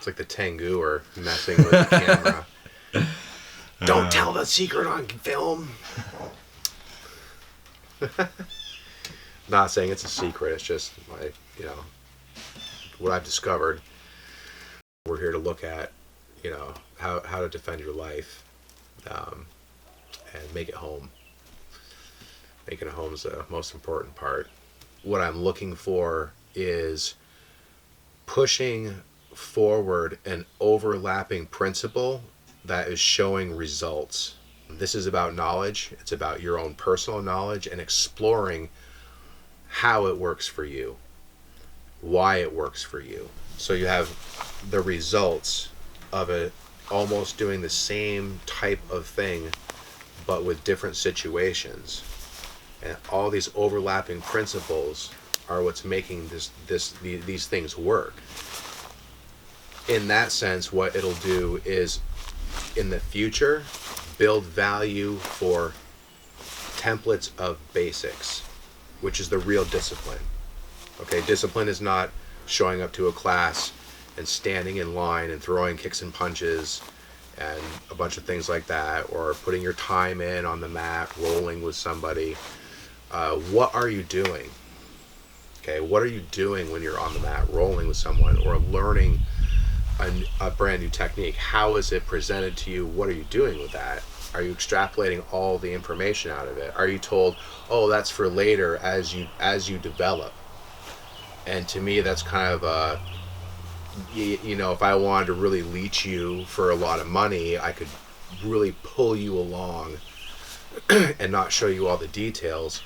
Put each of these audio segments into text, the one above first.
like the Tengu are messing with the camera. Don't tell the secret on film. Not saying it's a secret. It's just what I've discovered. We're here to look at, how to defend your life, and make it home. Making it home is the most important part. What I'm looking for is pushing forward an overlapping principle that is showing results. This is about knowledge. It's about your own personal knowledge and exploring how it works for you, why it works for you. So you have the results of it almost doing the same type of thing, but with different situations. And all these overlapping principles are what's making these things work. In that sense, what it'll do is, in the future, build value for templates of basics, which is the real discipline. Okay, discipline is not showing up to a class and standing in line and throwing kicks and punches and a bunch of things like that, or putting your time in on the mat, rolling with somebody. What are you doing? Okay, what are you doing when you're on the mat rolling with someone or learning a brand new technique? How is it presented to you? What are you doing with that? Are you extrapolating all the information out of it? Are you told, oh, that's for later as you develop? And to me, that's kind of if I wanted to really leech you for a lot of money, I could really pull you along and not show you all the details.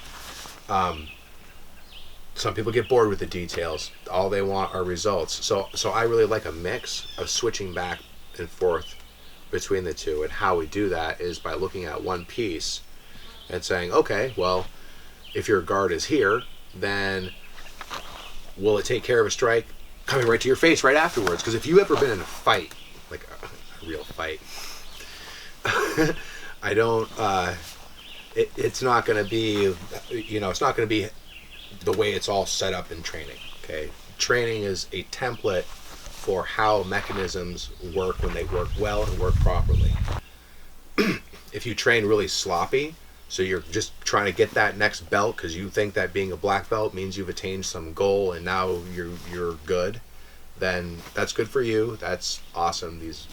Some people get bored with the details. All they want are results. So I really like a mix of switching back and forth between the two. And how we do that is by looking at one piece and saying, okay, well, if your guard is here, then will it take care of a strike coming right to your face right afterwards? Because if you've ever been in a fight, like a real fight, I don't, it's not going to be, it's not going to be the way it's all set up in training. Okay, training is a template for how mechanisms work when they work well and work properly. If you train really sloppy, so you're just trying to get that next belt because you think that being a black belt means you've attained some goal and now you're good, then that's good for you. That's awesome. These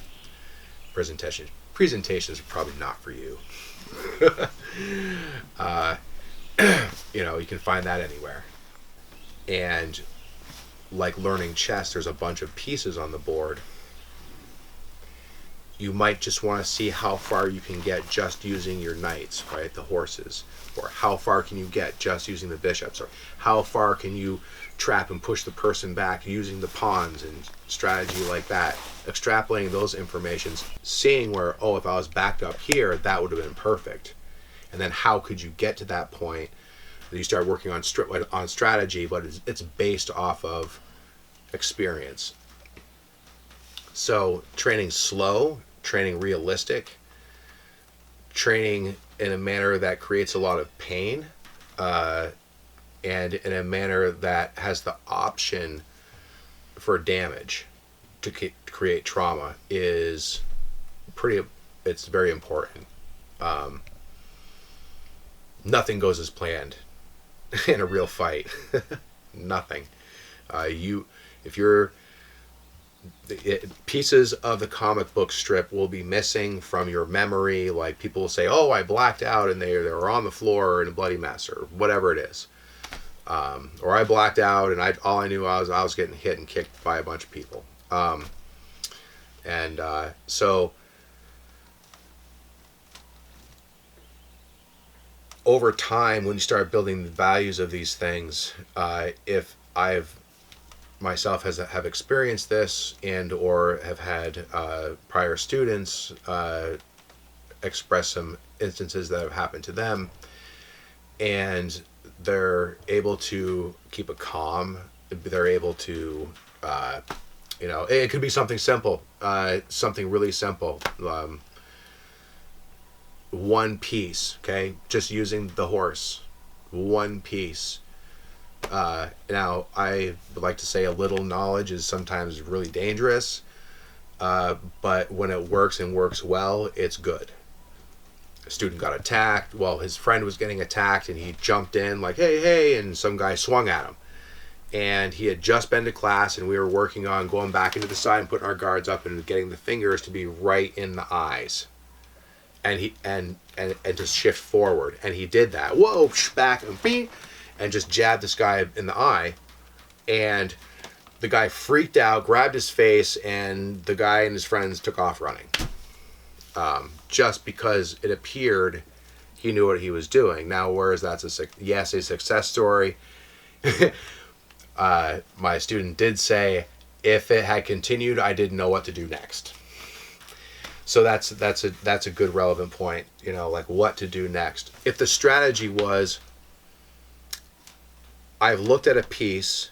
presentations are probably not for you. You can find that anywhere. And like learning chess, there's a bunch of pieces on the board. You might just want to see how far you can get just using your knights, right? The horses. Or how far can you get just using the bishops? Or how far can you trap and push the person back using the pawns and strategy like that? Extrapolating those informations, seeing where, if I was backed up here, that would have been perfect. And then how could you get to that point? You start working on strategy, but it's based off of experience. So training slow, training realistic, training in a manner that creates a lot of pain, and in a manner that has the option for damage to create trauma it's very important. Nothing goes as planned in a real fight. Nothing. Pieces of the comic book strip will be missing from your memory. Like people will say, "Oh, I blacked out and they were on the floor in a bloody mess," or whatever it is. Or I blacked out and all I knew I was getting hit and kicked by a bunch of people. So over time, when you start building the values of these things, if I've myself have experienced this and or have had prior students express some instances that have happened to them, and they're able to keep it calm, they're able to it could be something simple, something really simple, one piece, okay, just using the horse, one piece. Now I would like to say a little knowledge is sometimes really dangerous, but when it works and works well, it's good. A student got attacked. Well, his friend was getting attacked, and he jumped in like, hey, hey, and some guy swung at him. And he had just been to class, and we were working on going back into the side and putting our guards up and getting the fingers to be right in the eyes. And he and to shift forward. And he did that. Whoa, back, and bing, and just jabbed this guy in the eye. And the guy freaked out, grabbed his face, and the guy and his friends took off running. Just because it appeared he knew what he was doing. Now, whereas that's a success story. My student did say, if it had continued, I didn't know what to do next. So that's a good relevant point, you know, like what to do next. If the strategy was, I've looked at a piece,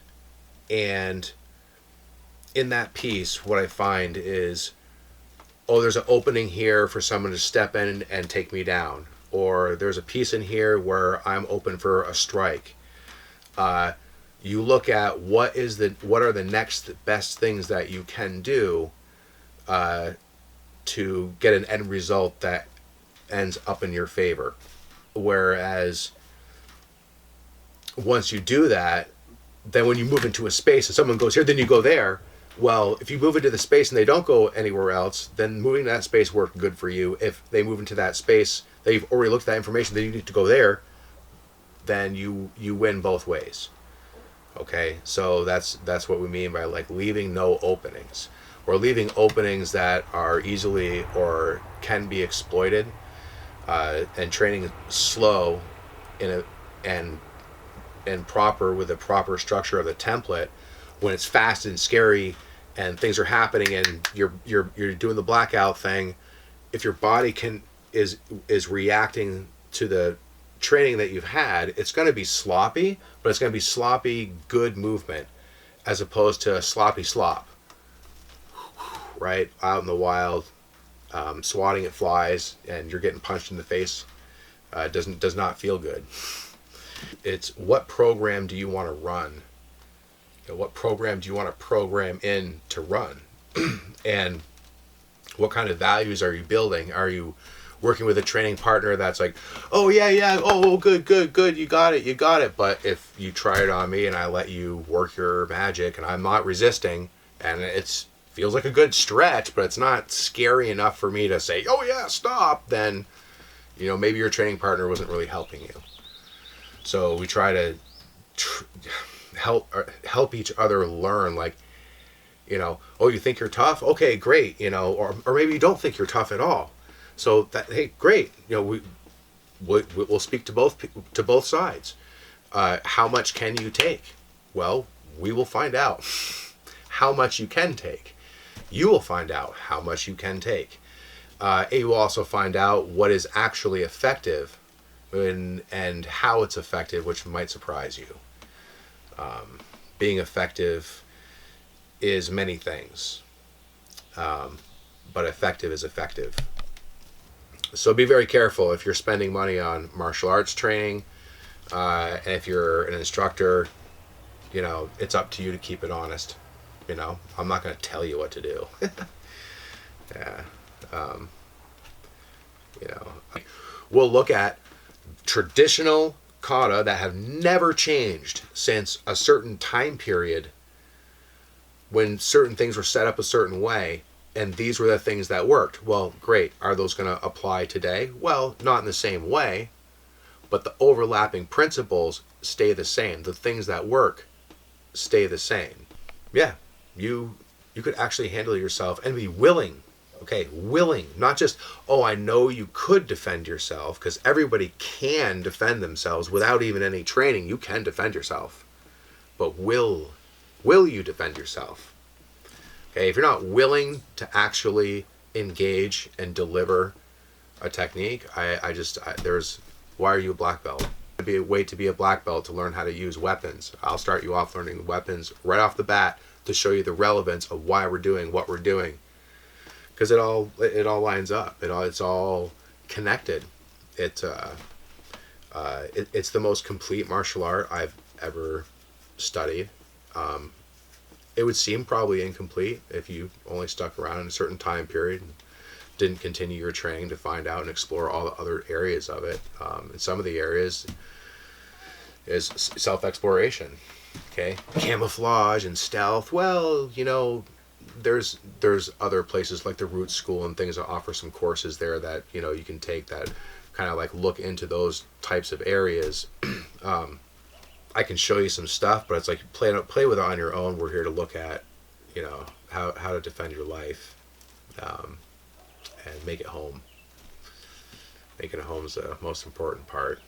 and in that piece, what I find is, oh, there's an opening here for someone to step in and take me down. Or there's a piece in here where I'm open for a strike. You look at what are the next best things that you can do to get an end result that ends up in your favor. Whereas once you do that, then when you move into a space and someone goes here, then you go there. Well, if you move into the space and they don't go anywhere else, then moving to that space worked good for you. If they move into that space, they've already looked at that information, then you need to go there, then you win both ways. Okay, so that's what we mean by like leaving no openings. Or leaving openings that are easily or can be exploited, and training slow and proper with the proper structure of the template. When it's fast and scary and things are happening and you're doing the blackout thing, if your body is reacting to the training that you've had, it's going to be sloppy, but it's going to be sloppy good movement as opposed to sloppy slop, right? Out in the wild, swatting at flies and you're getting punched in the face, does not feel good. It's what program do you want to run? What program do you want to program in to run? And what kind of values are you building? Are you working with a training partner that's like, oh yeah, oh good, you got it. But if you try it on me and I let you work your magic and I'm not resisting and it feels like a good stretch, but it's not scary enough for me to say, oh yeah, stop, then maybe your training partner wasn't really helping you. So we try to help each other learn, like, oh, you think you're tough? Okay, great, or maybe you don't think you're tough at all. So that, hey, great, we'll speak to both sides. How much can you take? Well, we will find out how much you can take. You will find out how much you can take. You will also find out what is actually effective and how it's effective, which might surprise you. Being effective is many things, but effective is effective. So be very careful if you're spending money on martial arts training, and if you're an instructor, it's up to you to keep it honest. I'm not going to tell you what to do. Yeah. We'll look at traditional kata that have never changed since a certain time period when certain things were set up a certain way, and these were the things that worked. Well, great. Are those going to apply today? Well, not in the same way, but the overlapping principles stay the same. The things that work stay the same. Yeah, you could actually handle yourself and be willing. Okay, willing, not just, oh, I know you could defend yourself, because everybody can defend themselves without even any training. You can defend yourself, but will you defend yourself? Okay, if you're not willing to actually engage and deliver a technique, why are you a black belt? Wait to be a black belt to learn how to use weapons. I'll start you off learning weapons right off the bat to show you the relevance of why we're doing what we're doing. Because it all lines up. It's all connected. It's the most complete martial art I've ever studied. it would seem probably incomplete if you only stuck around in a certain time period and didn't continue your training to find out and explore all the other areas of it. And some of the areas is self-exploration, okay? Camouflage and stealth. Well, there's other places like the Root School and things that offer some courses there that, you can take that kind of like look into those types of areas. I can show you some stuff, but it's like play with it on your own. We're here to look at, how to defend your life, and make it home. Making it home is the most important part.